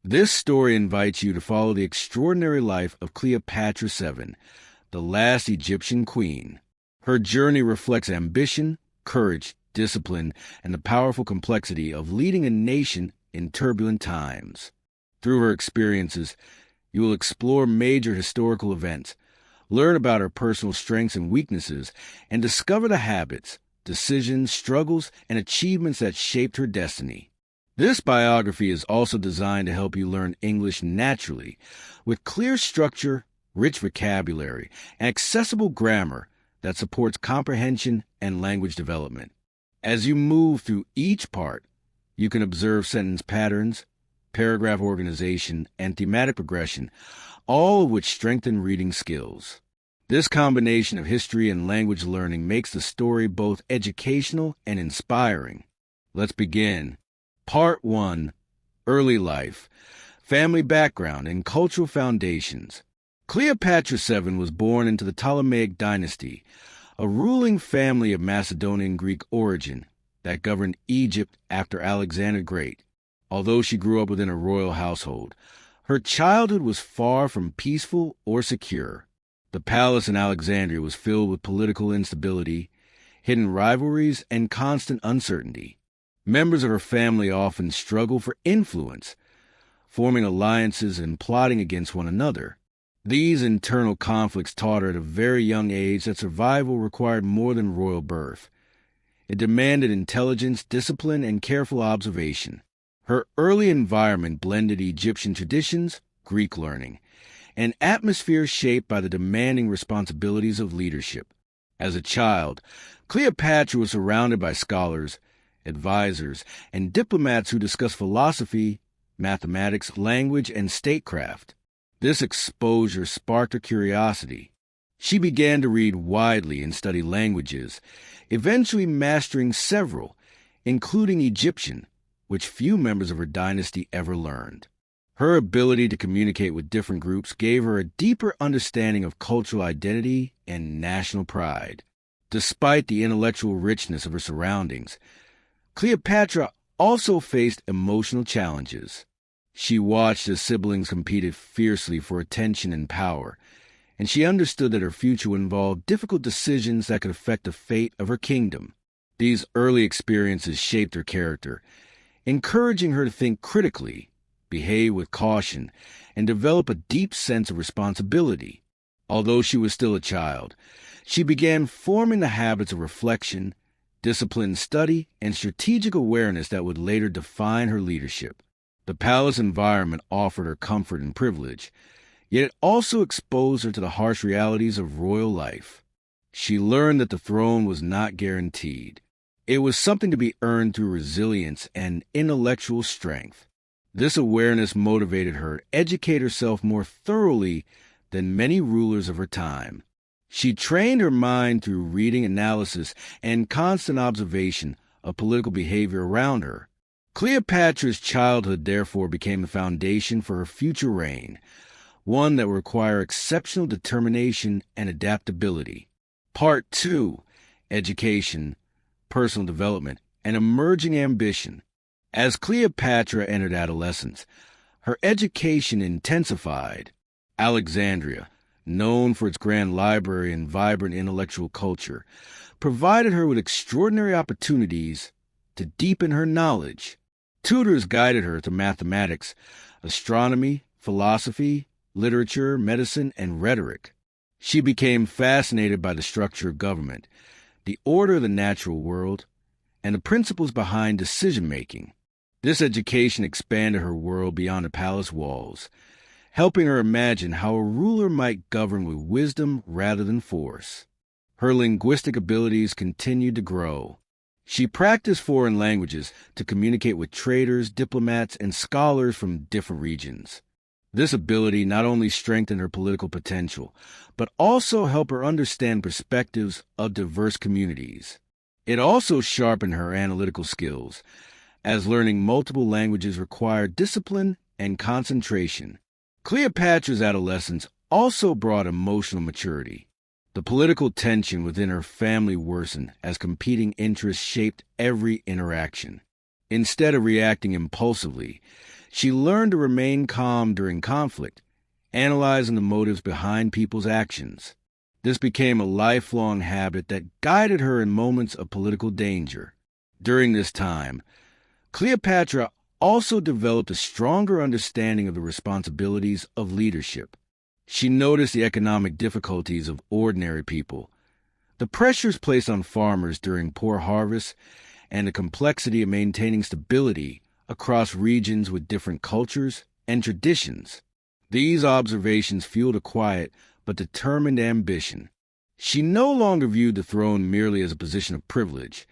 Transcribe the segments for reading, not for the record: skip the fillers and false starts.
This story invites you to follow the extraordinary life of Cleopatra VII, the last Egyptian queen. Her journey reflects ambition, courage, discipline, and the powerful complexity of leading a nation in turbulent times. Through her experiences, you will explore major historical events, learn about her personal strengths and weaknesses, and discover the habits, decisions, struggles, and achievements that shaped her destiny. This biography is also designed to help you learn English naturally, with clear structure, rich vocabulary, and accessible grammar that supports comprehension and language development. As you move through each part, you can observe sentence patterns, paragraph organization, and thematic progression, all of which strengthen reading skills. This combination of history and language learning makes the story both educational and inspiring. Let's begin. Part 1. Early Life, Family Background, and Cultural Foundations. Cleopatra VII was born into the Ptolemaic dynasty, a ruling family of Macedonian Greek origin that governed Egypt after Alexander the Great. Although she grew up within a royal household, her childhood was far from peaceful or secure. The palace in Alexandria was filled with political instability, hidden rivalries, and constant uncertainty. Members of her family often struggled for influence, forming alliances and plotting against one another. These internal conflicts taught her at a very young age that survival required more than royal birth. It demanded intelligence, discipline, and careful observation. Her early environment blended Egyptian traditions, Greek learning, an atmosphere shaped by the demanding responsibilities of leadership. As a child, Cleopatra was surrounded by scholars, advisors, and diplomats who discussed philosophy, mathematics, language, and statecraft. This exposure sparked her curiosity. She began to read widely and study languages, eventually mastering several, including Egyptian, which few members of her dynasty ever learned. Her ability to communicate with different groups gave her a deeper understanding of cultural identity and national pride. Despite the intellectual richness of her surroundings, Cleopatra also faced emotional challenges. She watched as siblings competed fiercely for attention and power, and she understood that her future would involve difficult decisions that could affect the fate of her kingdom. These early experiences shaped her character, encouraging her to think critically, behave with caution, and develop a deep sense of responsibility. Although she was still a child, she began forming the habits of reflection, disciplined study, and strategic awareness that would later define her leadership. The palace environment offered her comfort and privilege, yet it also exposed her to the harsh realities of royal life. She learned that the throne was not guaranteed. It was something to be earned through resilience and intellectual strength. This awareness motivated her to educate herself more thoroughly than many rulers of her time. She trained her mind through reading, analysis, and constant observation of political behavior around her. Cleopatra's childhood therefore became the foundation for her future reign, one that would require exceptional determination and adaptability. Part 2. Education, Personal Development, and Emerging Ambition. As Cleopatra entered adolescence, her education intensified. Alexandria, known for its grand library and vibrant intellectual culture, provided her with extraordinary opportunities to deepen her knowledge. Tutors guided her to mathematics, astronomy, philosophy, literature, medicine, and rhetoric. She became fascinated by the structure of government, the order of the natural world, and the principles behind decision-making. This education expanded her world beyond the palace walls, helping her imagine how a ruler might govern with wisdom rather than force. Her linguistic abilities continued to grow. She practiced foreign languages to communicate with traders, diplomats, and scholars from different regions. This ability not only strengthened her political potential, but also helped her understand perspectives of diverse communities. It also sharpened her analytical skills, as learning multiple languages required discipline and concentration. Cleopatra's adolescence also brought emotional maturity. The political tension within her family worsened as competing interests shaped every interaction. Instead of reacting impulsively, She learned to remain calm during conflict, analyzing the motives behind people's actions. This became a lifelong habit that guided her in moments of political danger. During this time, Cleopatra also developed a stronger understanding of the responsibilities of leadership. She noticed the economic difficulties of ordinary people, the pressures placed on farmers during poor harvests, and the complexity of maintaining stability across regions with different cultures and traditions. These observations fueled a quiet but determined ambition. She no longer viewed the throne merely as a position of privilege.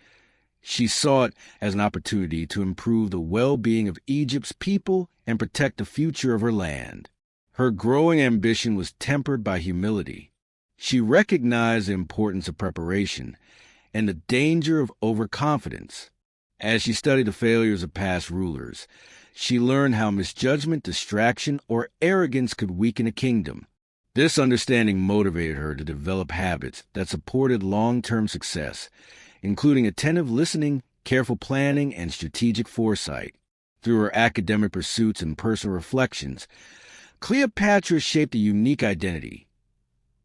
She saw it as an opportunity to improve the well-being of Egypt's people and protect the future of her land. Her growing ambition was tempered by humility. She recognized the importance of preparation and the danger of overconfidence. As she studied the failures of past rulers, she learned how misjudgment, distraction, or arrogance could weaken a kingdom. This understanding motivated her to develop habits that supported long-term success, including attentive listening, careful planning, and strategic foresight. Through her academic pursuits and personal reflections, Cleopatra shaped a unique identity,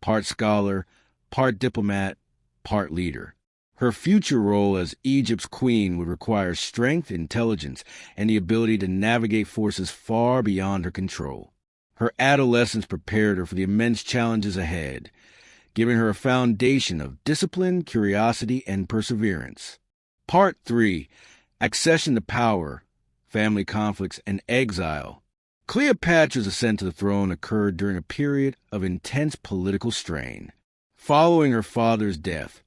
part scholar, part diplomat, part leader. Her future role as Egypt's queen would require strength, intelligence, and the ability to navigate forces far beyond her control. Her adolescence prepared her for the immense challenges ahead, giving her a foundation of discipline, curiosity, and perseverance. Part 3. Accession to Power, Family Conflicts, and Exile. Cleopatra's ascent to the throne occurred during a period of intense political strain. Following her father's death,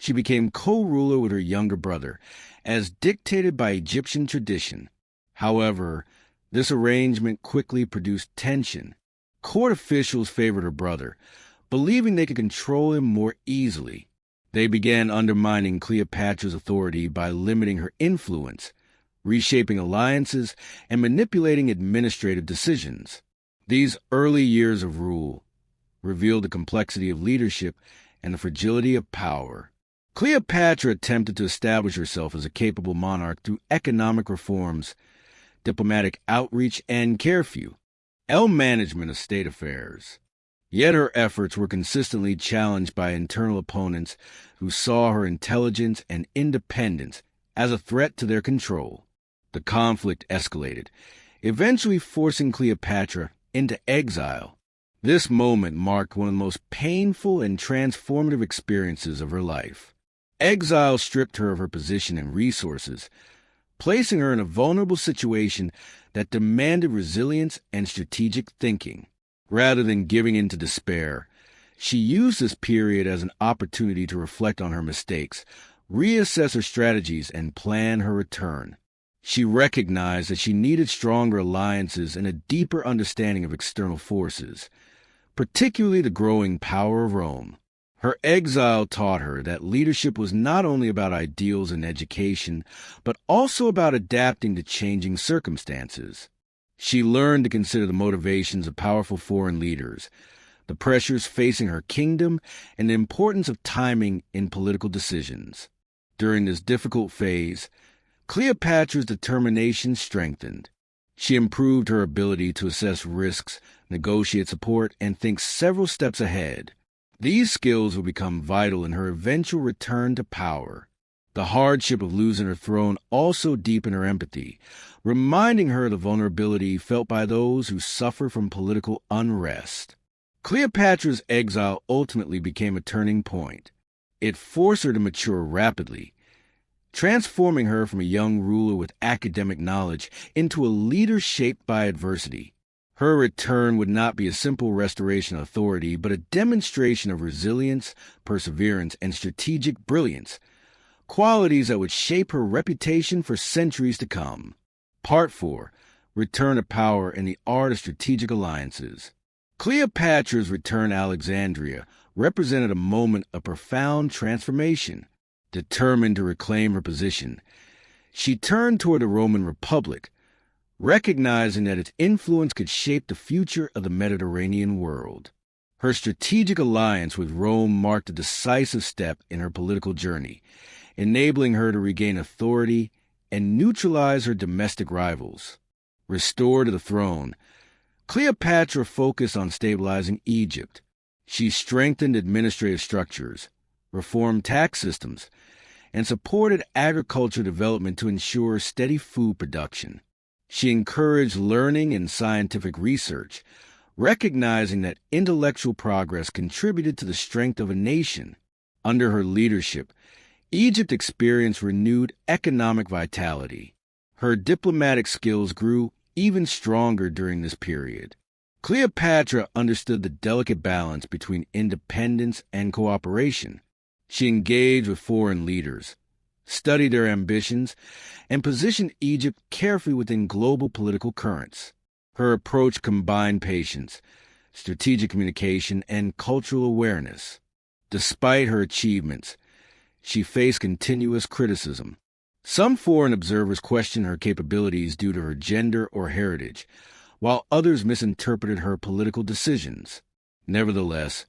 she became co-ruler with her younger brother, as dictated by Egyptian tradition. However, this arrangement quickly produced tension. Court officials favored her brother, believing they could control him more easily. They began undermining Cleopatra's authority by limiting her influence, reshaping alliances, and manipulating administrative decisions. These early years of rule revealed the complexity of leadership and the fragility of power. Cleopatra attempted to establish herself as a capable monarch through economic reforms, diplomatic outreach, and careful management of state affairs. Yet her efforts were consistently challenged by internal opponents who saw her intelligence and independence as a threat to their control. The conflict escalated, eventually forcing Cleopatra into exile. This moment marked one of the most painful and transformative experiences of her life. Exile stripped her of her position and resources, placing her in a vulnerable situation that demanded resilience and strategic thinking. Rather than giving in to despair, she used this period as an opportunity to reflect on her mistakes, reassess her strategies, and plan her return. She recognized that she needed stronger alliances and a deeper understanding of external forces, particularly the growing power of Rome. Her exile taught her that leadership was not only about ideals and education, but also about adapting to changing circumstances. She learned to consider the motivations of powerful foreign leaders, the pressures facing her kingdom, and the importance of timing in political decisions. During this difficult phase, Cleopatra's determination strengthened. She improved her ability to assess risks, negotiate support, and think several steps ahead. These skills would become vital in her eventual return to power. The hardship of losing her throne also deepened her empathy, reminding her of the vulnerability felt by those who suffer from political unrest. Cleopatra's exile ultimately became a turning point. It forced her to mature rapidly, transforming her from a young ruler with academic knowledge into a leader shaped by adversity. Her return would not be a simple restoration of authority, but a demonstration of resilience, perseverance, and strategic brilliance, qualities that would shape her reputation for centuries to come. Part 4. Return to Power and the Art of Strategic Alliances. Cleopatra's return to Alexandria represented a moment of profound transformation. Determined to reclaim her position, she turned toward the Roman Republic, recognizing that its influence could shape the future of the Mediterranean world. Her strategic alliance with Rome marked a decisive step in her political journey, enabling her to regain authority and neutralize her domestic rivals. Restored to the throne, Cleopatra focused on stabilizing Egypt. She strengthened administrative structures, reformed tax systems, and supported agriculture development to ensure steady food production. She encouraged learning and scientific research, recognizing that intellectual progress contributed to the strength of a nation. Under her leadership, Egypt experienced renewed economic vitality. Her diplomatic skills grew even stronger during this period. Cleopatra understood the delicate balance between independence and cooperation. She engaged with foreign leaders, studied their ambitions, and positioned Egypt carefully within global political currents. Her approach combined patience, strategic communication, and cultural awareness. Despite her achievements, she faced continuous criticism. Some foreign observers questioned her capabilities due to her gender or heritage, while others misinterpreted her political decisions. Nevertheless,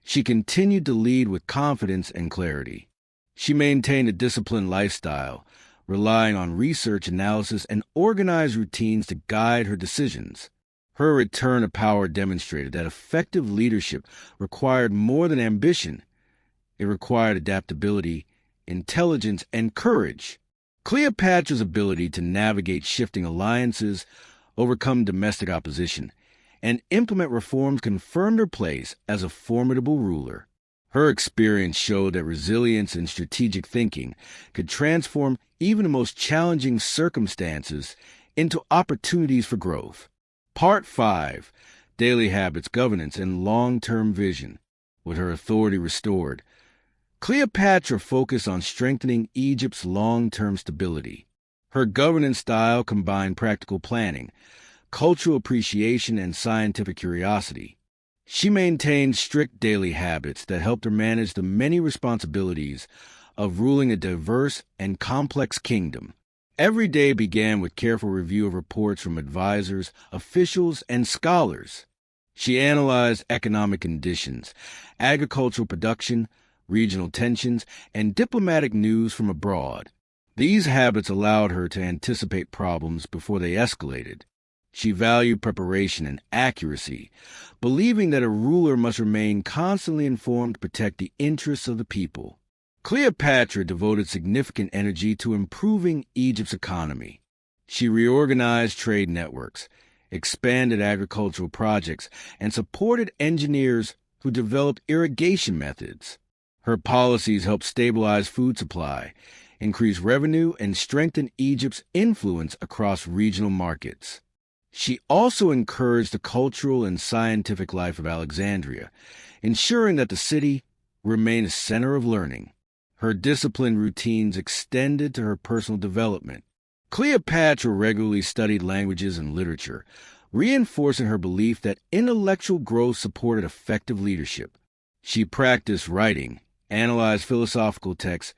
she continued to lead with confidence and clarity. She maintained a disciplined lifestyle, relying on research analysis and organized routines to guide her decisions. Her return to power demonstrated that effective leadership required more than ambition. It required adaptability, intelligence, and courage. Cleopatra's ability to navigate shifting alliances, overcome domestic opposition, and implement reforms confirmed her place as a formidable ruler. Her experience showed that resilience and strategic thinking could transform even the most challenging circumstances into opportunities for growth. Part 5. Daily Habits, Governance, and Long-Term Vision. With her authority restored, Cleopatra focused on strengthening Egypt's long-term stability. Her governance style combined practical planning, cultural appreciation, and scientific curiosity. She maintained strict daily habits that helped her manage the many responsibilities of ruling a diverse and complex kingdom. Every day began with careful review of reports from advisors, officials, and scholars. She analyzed economic conditions, agricultural production, regional tensions, and diplomatic news from abroad. These habits allowed her to anticipate problems before they escalated. She valued preparation and accuracy, believing that a ruler must remain constantly informed to protect the interests of the people. Cleopatra devoted significant energy to improving Egypt's economy. She reorganized trade networks, expanded agricultural projects, and supported engineers who developed irrigation methods. Her policies helped stabilize food supply, increase revenue, and strengthen Egypt's influence across regional markets. She also encouraged the cultural and scientific life of Alexandria, ensuring that the city remained a center of learning. Her disciplined routines extended to her personal development. Cleopatra regularly studied languages and literature, reinforcing her belief that intellectual growth supported effective leadership. She practiced writing, analyzed philosophical texts,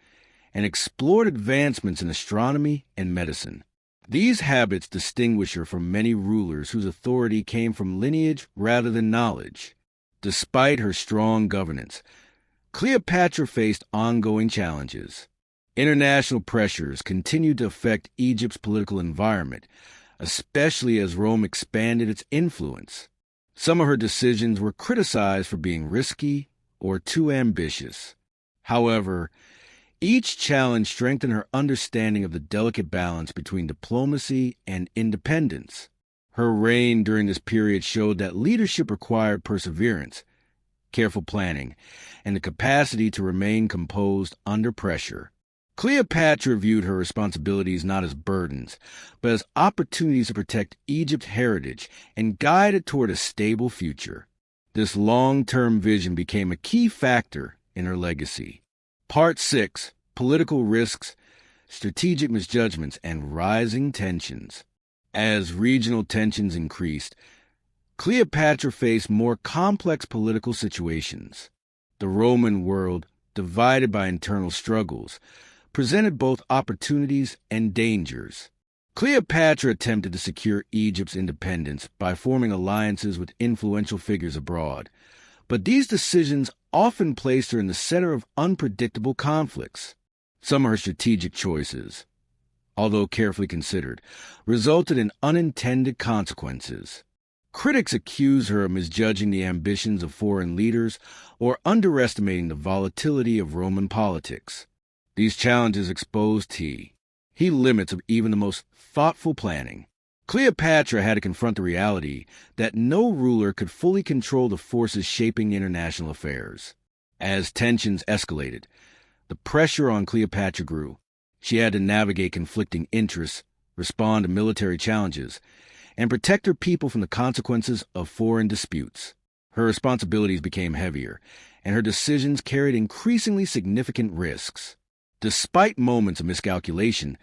and explored advancements in astronomy and medicine. These habits distinguish her from many rulers whose authority came from lineage rather than knowledge. Despite her strong governance, Cleopatra faced ongoing challenges. International pressures continued to affect Egypt's political environment, especially as Rome expanded its influence. Some of her decisions were criticized for being risky or too ambitious. However, each challenge strengthened her understanding of the delicate balance between diplomacy and independence. Her reign during this period showed that leadership required perseverance, careful planning, and the capacity to remain composed under pressure. Cleopatra viewed her responsibilities not as burdens, but as opportunities to protect Egypt's heritage and guide it toward a stable future. This long-term vision became a key factor in her legacy. Part 6. Political Risks, Strategic Misjudgments, and Rising Tensions. As regional tensions increased, Cleopatra faced more complex political situations. The Roman world, divided by internal struggles, presented both opportunities and dangers. Cleopatra attempted to secure Egypt's independence by forming alliances with influential figures abroad, but these decisions often placed her in the center of unpredictable conflicts. Some of her strategic choices: although carefully considered, resulted in unintended consequences. Critics accuse her of misjudging the ambitions of foreign leaders or underestimating the volatility of Roman politics. These challenges exposed T. He limits of even the most thoughtful planning. Cleopatra had to confront the reality that no ruler could fully control the forces shaping international affairs. As tensions escalated, the pressure on Cleopatra grew. She had to navigate conflicting interests, respond to military challenges, and protect her people from the consequences of foreign disputes. Her responsibilities became heavier, and her decisions carried increasingly significant risks. Despite moments of miscalculation,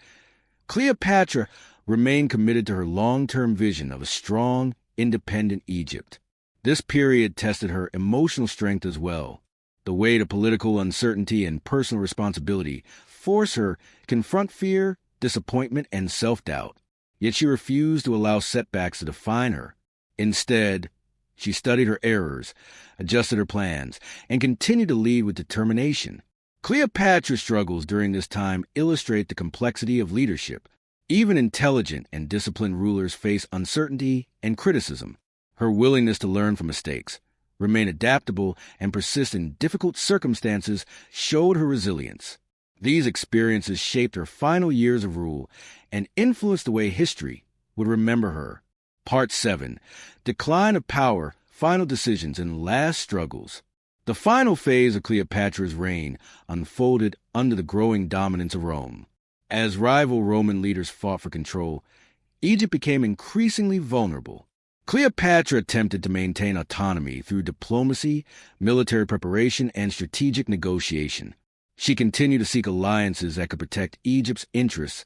Cleopatra remained committed to her long-term vision of a strong, independent Egypt. This period tested her emotional strength as well. The weight of political uncertainty and personal responsibility forced her to confront fear, disappointment, and self-doubt. Yet she refused to allow setbacks to define her. Instead, she studied her errors, adjusted her plans, and continued to lead with determination. Cleopatra's struggles during this time illustrate the complexity of leadership. Even intelligent and disciplined rulers face uncertainty and criticism. Her willingness to learn from mistakes, remain adaptable, and persist in difficult circumstances showed her resilience. These experiences shaped her final years of rule and influenced the way history would remember her. Part 7. Decline of Power, Final Decisions, and Last Struggles. The final phase of Cleopatra's reign unfolded under the growing dominance of Rome. As rival Roman leaders fought for control, Egypt became increasingly vulnerable. Cleopatra attempted to maintain autonomy through diplomacy, military preparation, and strategic negotiation. She continued to seek alliances that could protect Egypt's interests,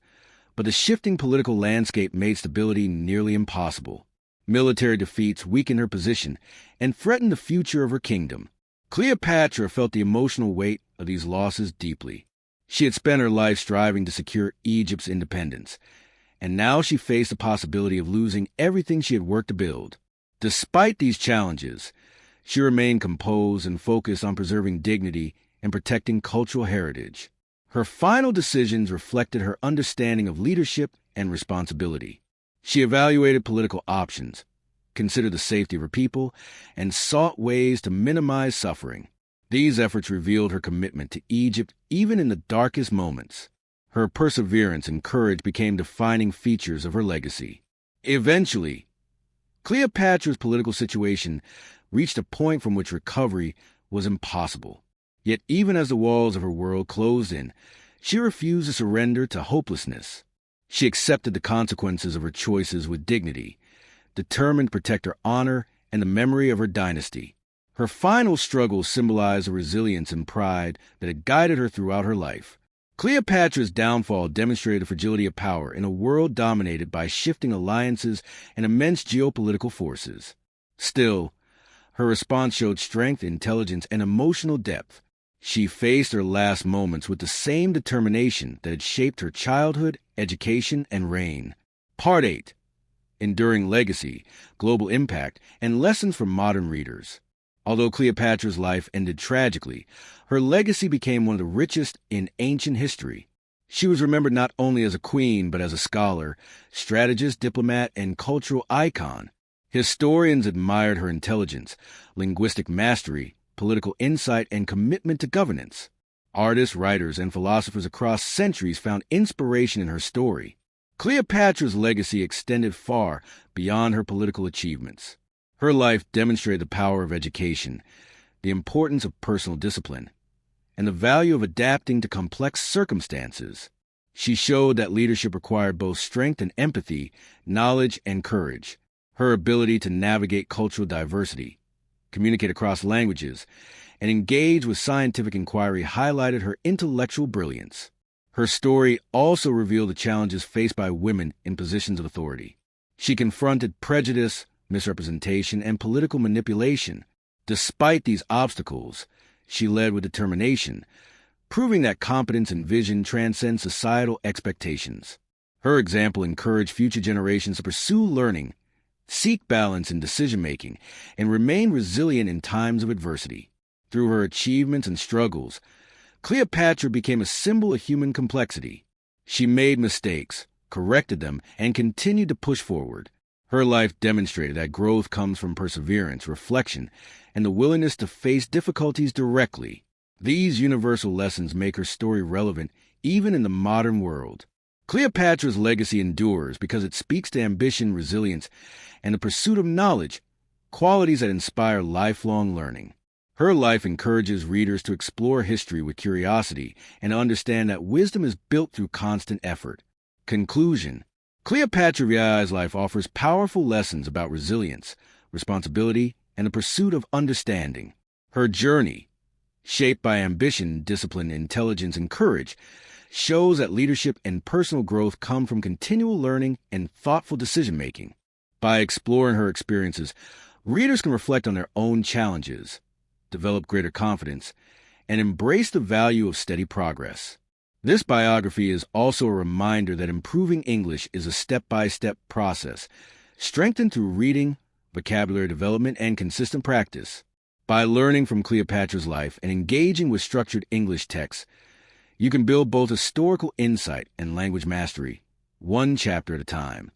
but the shifting political landscape made stability nearly impossible. Military defeats weakened her position and threatened the future of her kingdom. Cleopatra felt the emotional weight of these losses deeply. She had spent her life striving to secure Egypt's independence, and now she faced the possibility of losing everything she had worked to build. Despite these challenges, she remained composed and focused on preserving dignity and protecting cultural heritage. Her final decisions reflected her understanding of leadership and responsibility. She evaluated political options, considered the safety of her people, and sought ways to minimize suffering. These efforts revealed her commitment to Egypt even in the darkest moments. Her perseverance and courage became defining features of her legacy. Eventually, Cleopatra's political situation reached a point from which recovery was impossible. Yet even as the walls of her world closed in, she refused to surrender to hopelessness. She accepted the consequences of her choices with dignity, determined to protect her honor and the memory of her dynasty. Her final struggles symbolize the resilience and pride that had guided her throughout her life. Cleopatra's downfall demonstrated the fragility of power in a world dominated by shifting alliances and immense geopolitical forces. Still, her response showed strength, intelligence, and emotional depth. She faced her last moments with the same determination that had shaped her childhood, education, and reign. Part 8. Enduring Legacy, Global Impact, and Lessons for Modern Readers. Although Cleopatra's life ended tragically, her legacy became one of the richest in ancient history. She was remembered not only as a queen, but as a scholar, strategist, diplomat, and cultural icon. Historians admired her intelligence, linguistic mastery, political insight, and commitment to governance. Artists, writers, and philosophers across centuries found inspiration in her story. Cleopatra's legacy extended far beyond her political achievements. Her life demonstrated the power of education, the importance of personal discipline, and the value of adapting to complex circumstances. She showed that leadership required both strength and empathy, knowledge and courage. Her ability to navigate cultural diversity, communicate across languages, and engage with scientific inquiry highlighted her intellectual brilliance. Her story also revealed the challenges faced by women in positions of authority. She confronted prejudice, misrepresentation, and political manipulation. Despite these obstacles, she led with determination, proving that competence and vision transcend societal expectations. Her example encouraged future generations to pursue learning, seek balance in decision-making, and remain resilient in times of adversity. Through her achievements and struggles, Cleopatra became a symbol of human complexity. She made mistakes, corrected them, and continued to push forward. Her life demonstrated that growth comes from perseverance, reflection, and the willingness to face difficulties directly. These universal lessons make her story relevant even in the modern world. Cleopatra's legacy endures because it speaks to ambition, resilience, and the pursuit of knowledge, qualities that inspire lifelong learning. Her life encourages readers to explore history with curiosity and to understand that wisdom is built through constant effort. Conclusion: Cleopatra VII's life offers powerful lessons about resilience, responsibility, and the pursuit of understanding. Her journey, shaped by ambition, discipline, intelligence, and courage, shows that leadership and personal growth come from continual learning and thoughtful decision-making. By exploring her experiences, readers can reflect on their own challenges, develop greater confidence, and embrace the value of steady progress. This biography is also a reminder that improving English is a step-by-step process, strengthened through reading, vocabulary development, and consistent practice. By learning from Cleopatra's life and engaging with structured English texts, you can build both historical insight and language mastery, one chapter at a time.